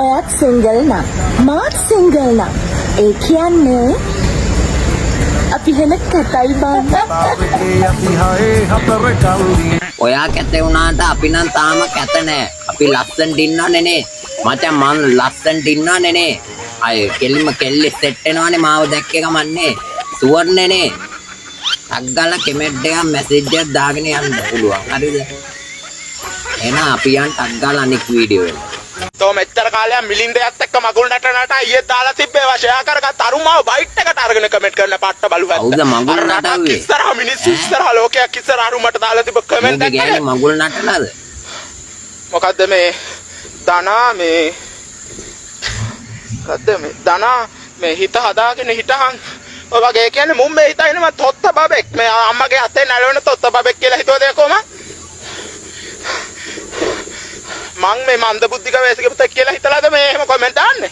ඔයත් සිංගල් නම් මාත් සිංගල් නම් ඒ කියන්නේ අපි හෙන කතයි බං. ඔයා කැත වුණාට අපි නම් තාම කැත නෑ. අපි ලස්සනට ඉන්නවනේ නේ. මචං මං ලස්සනට ඉන්නවනේ නේ. අය කෙලිම කෙල්ලේ සෙට් වෙනවනේ මාව දැක්ක ගමන්නේ. සුවර්නේ නේ. අග්ගල කමෙන්ට් එකක් මැසේජ් එකක් දාගෙන යන්න පුළුවන්. හරිද? එහෙනම් අපි යන් අග්ගල අනික් වීඩියෝ එක. තෝ මෙච්චර කාලයක් මිලින්දයත් එක්ක මගුල් නටනට අයියේ දාලා තිබ්බේ ෂෙයා කරගත් අරුමාව බයිට් එකට අරගෙන කමෙන්ට් කරන පාට්ට බලු හැද්ද. හවුද මගුල් නටුවේ? ඉස්සරහ මිනිස්සු ඉස්සරහ ලෝකයක් ඉස්සරහ අරුමට දාලා තිබ්බ කමෙන්ට් එක. ගෑණි මගුල් නටනද? මොකද්ද මේ දනා මේ මොකද්ද මේ දනා මේ හිත හදාගෙන හිටහන් ඔය වගේ කියන්නේ මුම් මේ හිතයිනේ මම තොත්ත බබෙක් මේ අම්මගේ අතේ නැලවෙන තොත්ත බබෙක් කියලා හිතුවද කොහම මං මේ මන්ද බුද්ධික වයසක පුතෙක් කියලා හිතලාද මේ එහෙම කමෙන්ට් දාන්නේ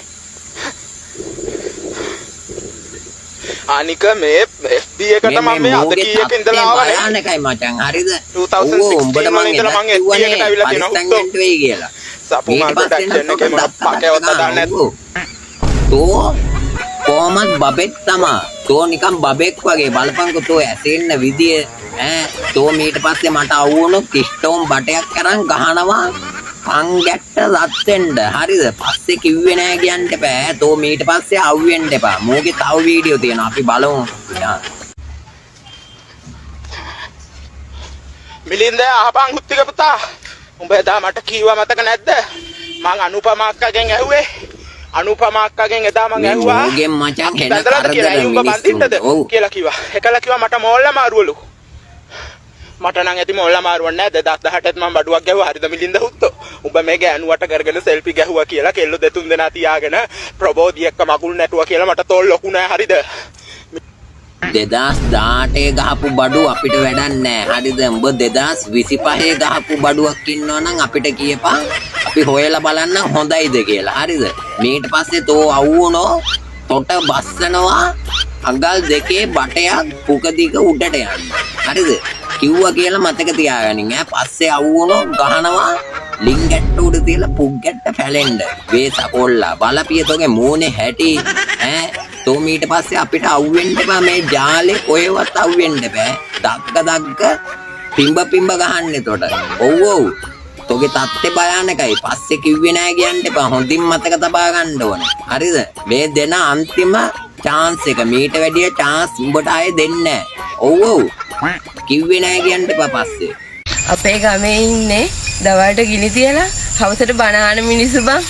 අනික මේ FB එකට මම මේ අද කීයක ඉඳලා ආවනේ අනකයි මචං හරිද 2016 උඹට මං ඉඳලා මං FB එකට අවිලා තියෙනවා වෙයි කියලා සපුමාල් ප්‍රොඩක්ෂන් එකේ මොකක් පකේවත් දාන්නේ තෝ කොහමත් බබෙක් තමා තෝ නිකන් බබෙක් වගේ බලපංකෝ තෝ ඇසෙන්න විදිය ඈ තෝ මීට පස්සේ මට අවුවුණු කිස්ටෝම් බටයක් අරන් ගහනවා අං ගැට්ට රත් වෙන්න හරිද පස්සේ කිව්වේ නෑ කියන්න එපා තෝ මීට පස්සේ අවුවෙන්න එපා මෝගේ තව වීඩියෝ තියෙනවා අපි බලමු මිලින්ද අහපන් හුත්තික පුතා උඹ එදා මට කීවා මතක නැද්ද මං අනුපමා අක්කගෙන් ඇහුවේ අනුපමා අක්කගෙන් එදා මං ඇහුවා මෝගෙන් මචං හෙන බැඳලාද කියලා උඹ බඳින්නද කියලා කිව්වා එකලා කිව්වා මට මෝල්ල මාරුවලු මට නම් ඇති මෝල්ල මාරුවක් නෑ 2018ත් මම බඩුවක් ගැහුවා හරිද මිලින්ද හුත්තෝ උඹ මේ ගෑනුවට කරගෙන සෙල්ෆි ගැහුවා කියලා කෙල්ලෝ දෙතුන් දෙනා තියාගෙන ප්‍රබෝධි එක්ක මගුල් නැටුවා කියලා මට තෝල් ලොකු නෑ හරිද 2018 ගහපු බඩු අපිට වැඩක් නෑ හරිද උඹ 2025 ගහපු බඩුවක් ඉන්නවා නම් අපිට කියපන් අපි හොයලා බලන්න හොඳයිද කියලා හරිද ඊට පස්සේ තෝ අවුවනෝ තොට බස්සනවා අඟල් දෙකේ බටයක් පුකදික උඩට යන්න හරිද කිව්වා කියලා මතක තියාගනින් ඈ පස්සේ අවුවනෝ ගහනවා ලින්ගැට්ට උඩ තියලා පුග්ගැට්ට පැලෙන්න වේසකොල්ලා බලපියතෝගේ මූණේ හැටි ඈ තෝ ඊට පස්සේ අපිට අවුෙන්න එපා මේ ජාලේ ඔයවත් අවුෙන්න බෑ දග්ග පිම්බ ගහන්න එතකොට ඔව් ඔව් තෝගේ තත්ත්ේ භයානකයි පස්සේ කිව්වේ නෑ කියන්න එපා හොඳින් මතක තබා ගන්න ඕනේ හරිද මේ දෙන අන්තිම chance එක මීට වැඩිය chance උඹට ආයේ දෙන්නේ නෑ ඔව් ඔව් කිව්වේ නෑ කියන්න එපා පස්සේ අපේ ගමේ ඉන්නේ දවල්ට ගිනි තියලා හවසට බණ අහන මිනිස්සු බං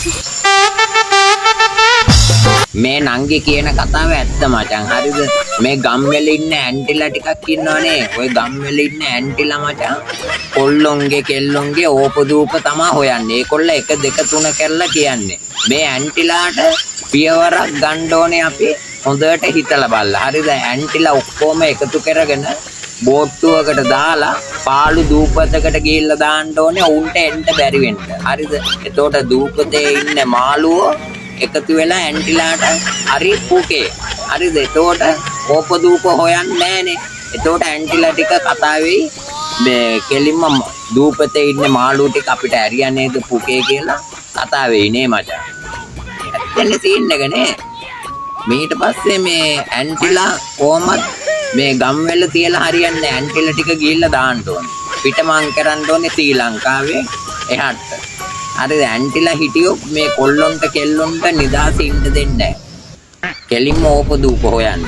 මේ නංගි කියන කතාව ඇත්ත මචං හරිද මේ ගම්වල ඉන්න ඇන්ටිලා ටිකක් ඉන්නවනේ ඔය ගම්වල ඉන්න ඇන්ටිලා මචං කොල්ලොන්ගේ කෙල්ලොන්ගේ ඕපදූප තමා හොයන්නේ ඒකොල්ල 1 2 3 කරලා කියන්නේ මේ ඇන්ටිලාට පියවරක් ගන්න ඕනේ අපි හොඳට හිතලා බලලා හරිද ඇන්ටිලා ඔක්කොම එකතු කරගෙන බෝට්ටුවකට දාලා පාළු දූපතකට ගිහිල්ලා දාන්න ඕනේ උන්ට එන්න බැරි වෙන්න හරිද එතකොට දූපතේ ඉන්න මාළුවෝ එකතු වෙලා ඇන්ටිලාට හරි පුකේ හරිද එතකොට ඕපදූප හොයන්නේ නැහනේ එතකොට ඇන්ටිලා ටික කතා වෙයි මේ කෙලින්ම දූපතේ ඉන්න මාළුවෝ ටික අපිට ඇරියා නේද පුකේ කියලා කතා වෙයි නේ මචං ඇත්තනේ සීන් එක නේ ඊට පස්සේ මේ ඇන්ටිලා කොහමත් මේ ගම්වැල තියලා හරියන්නේ ඇන්ටිලා ටික ගිහිල්ලා දාන්න ඕනේ පිටමං කරන්න ඕනේ ශ්‍රී ලංකාවේ එහාට හරිද ඇන්ටිලා හිටියොත් මේ කොල්ලොන්ට කෙල්ලොන්ට නිදාසේ ඉන්න දෙන්නේ නැහැ. කෙලින්ම ඕපදූප හොයන්න.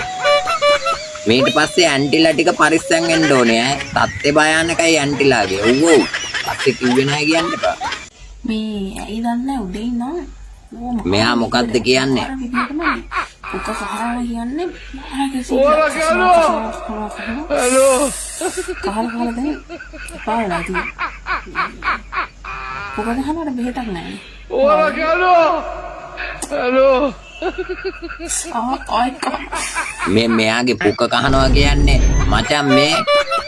ඊට පස්සේ ඇන්ටිලා ටික පරිස්සම් වෙන්න ඕනේ ඈ. තත්ත්ේ භයානකයි ඇන්ටිලාගේ. ඔව් ඔව්. පස්සේ කිව්වේ නැහැ කියන්න එපා. මේ ඇයි දන්නේ උදේ ඉන්නවා. මෙයා මොකද්ද කියන්නේ? පුක කහලා කියන්නේ හලෝ කහලා දැන් පාවලා තියෙනවා. පුක ගහනට බෙහෙතක් නැහැ. හලෝ මෙයාගේ පුක කහනවා කියන්නේ මචං මේ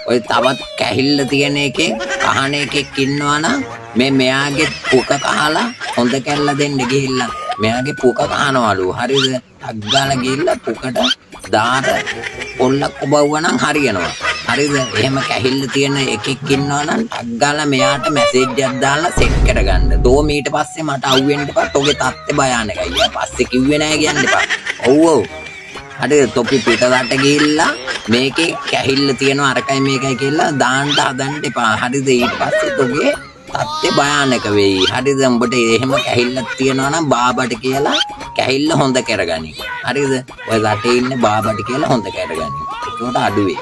ඔය තවත් කැහිල්ල තියෙන එකේ කහන එකෙක් ඉන්නවා නම් මෙයාගේ පුක කහලා හොඳ කැල්ල දෙන්න ගිහිල්ලා මෙයාගේ පුක කහනවලු හරිද අග්ගාලා ගිහිල්ලා පුකට දාර පොල්ලක් ඔබවුවා නම් හරියනවා හරිද? එහෙම කැහිල්ල තියෙන එකෙක් ඉන්නවා නම් ටක් ගාලා මෙයාට මැසේජ් එකක් දාලා සෙට් කරගන්න. දෝම ඊට පස්සේ මට අහුවෙන්න එපා. තෝගේ තාත්තේ භයානකයි. ඊට පස්සේ කිව්වේ නෑ කියන්න එපා. ඔව් ඔව්. හරිද? තොපි පිටරට ගිහිල්ලා මේකේ කැහිල්ල තියෙනවා අරකයි මේකයි කියලා දාන්න හදන්න එපා. හරිද? ඊට පස්සේ තෝගේ තාත්තේ භයානක වෙයි. හරිද? උඹට එහෙම කැහිල්ලක් තියෙනවා නම් බාබට කියලා කැහිල්ල හොඳ කරගනි. හරිද? ඔය රටේ ඉන්න බාබට කියලා හොඳ කරගනි. ඒකට අඩු වෙයි.